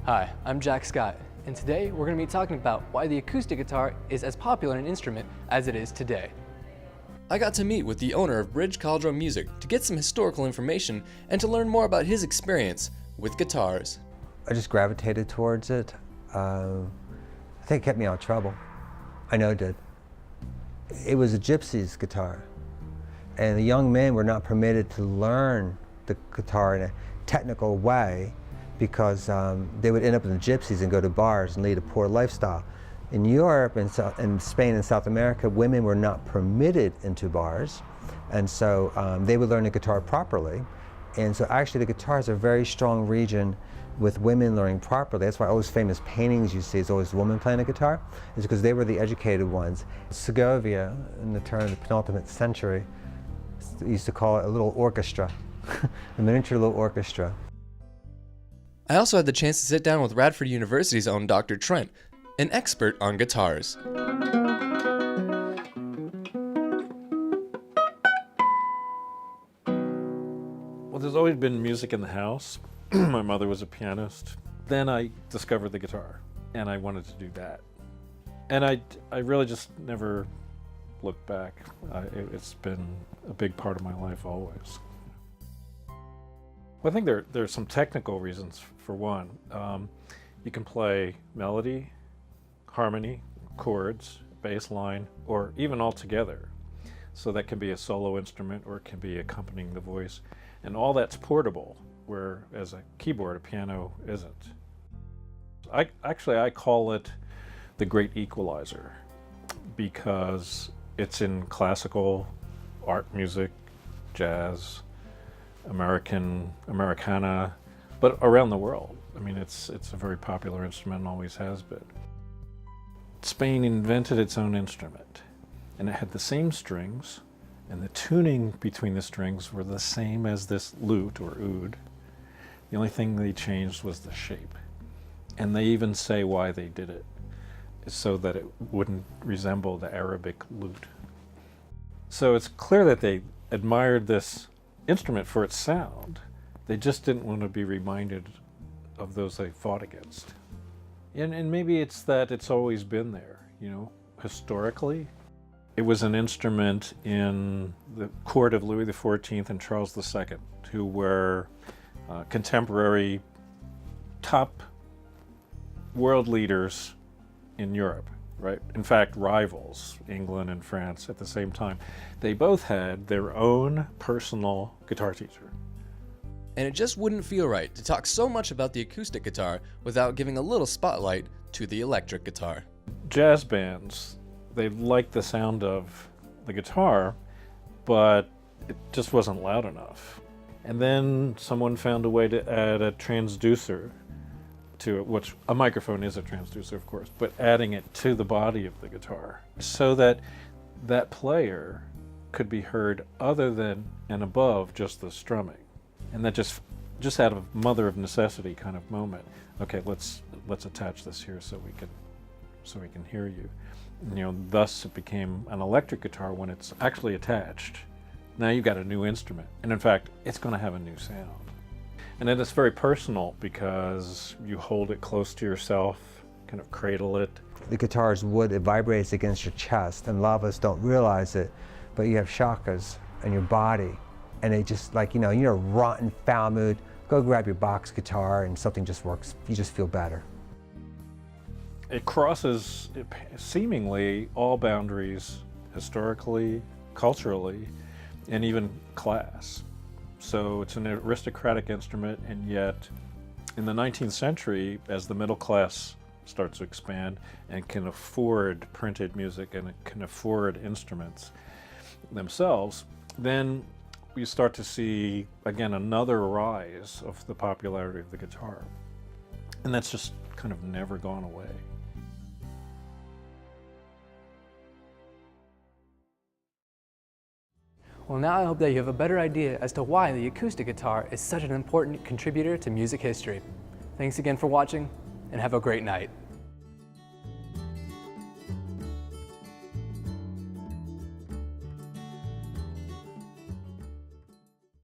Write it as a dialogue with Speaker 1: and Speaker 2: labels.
Speaker 1: Hi, I'm Jack Scott, and today we're going to be talking about why the acoustic guitar is as popular an instrument as it is today. I got to meet with the owner of Bridge Caldro Music to get some historical information and to learn more about his experience with guitars.
Speaker 2: I just gravitated towards it. I think it kept me out of trouble. I know it did. It was a gypsy's guitar, and the young men were not permitted to learn the guitar in a technical way because they would end up in the gypsies and go to bars and lead a poor lifestyle. In Europe and Spain and South America, women were not permitted into bars, and so they would learn the guitar properly. And so actually the guitar is a very strong region with women learning properly. That's why all those famous paintings you see is always a woman playing a guitar, is because they were the educated ones. Segovia, in the turn of the penultimate century, used to call it a little orchestra, a miniature little orchestra.
Speaker 1: I also had the chance to sit down with Radford University's own Dr. Trent, an expert on guitars.
Speaker 3: Well, there's always been music in the house. My mother was a pianist. Then I discovered the guitar, and I wanted to do that. And I really just never looked back. It's been a big part of my life always. Well, I think there's some technical reasons. For one, you can play melody, harmony, chords, bass line, or even all together. So that can be a solo instrument or it can be accompanying the voice. And all that's portable, whereas a keyboard, a piano, isn't. I call it the great equalizer because it's in classical, art music, jazz, Americana, but around the world. I mean, it's a very popular instrument and always has been. Spain invented its own instrument, and it had the same strings, and the tuning between the strings were the same as this lute or oud. The only thing they changed was the shape. And they even say why they did it, so that it wouldn't resemble the Arabic lute. So it's clear that they admired this instrument for its sound. They just didn't want to be reminded of those they fought against. And maybe it's that it's always been there, you know, historically. It was an instrument in the court of Louis XIV and Charles II, who were contemporary top world leaders in Europe, right? In fact, rivals, England and France at the same time. They both had their own personal guitar teacher.
Speaker 1: And it just wouldn't feel right to talk so much about the acoustic guitar without giving a little spotlight to the electric guitar.
Speaker 3: Jazz bands, they liked the sound of the guitar, but it just wasn't loud enough. And then someone found a way to add a transducer to it, which a microphone is a transducer, of course, but adding it to the body of the guitar so that that player could be heard other than and above just the strumming. And that just out of mother of necessity kind of moment. Okay, let's attach this here so we can hear you. And, you know, thus it became an electric guitar when it's actually attached. Now you've got a new instrument, and in fact, it's going to have a new sound. And then it's very personal because you hold it close to yourself, kind of cradle it.
Speaker 2: The guitar is wood, it vibrates against your chest, and a lot of us don't realize it, but you have chakras in your body. And they just, like, you're in a rotten, foul mood, go grab your box guitar and something just works. You just feel better.
Speaker 3: It crosses seemingly all boundaries, historically, culturally, and even class. So it's an aristocratic instrument, and yet in the 19th century, as the middle class starts to expand and can afford printed music and it can afford instruments themselves, then you start to see, again, another rise of the popularity of the guitar. And that's just kind of never gone away.
Speaker 1: Well, now I hope that you have a better idea as to why the acoustic guitar is such an important contributor to music history. Thanks again for watching, and have a great night.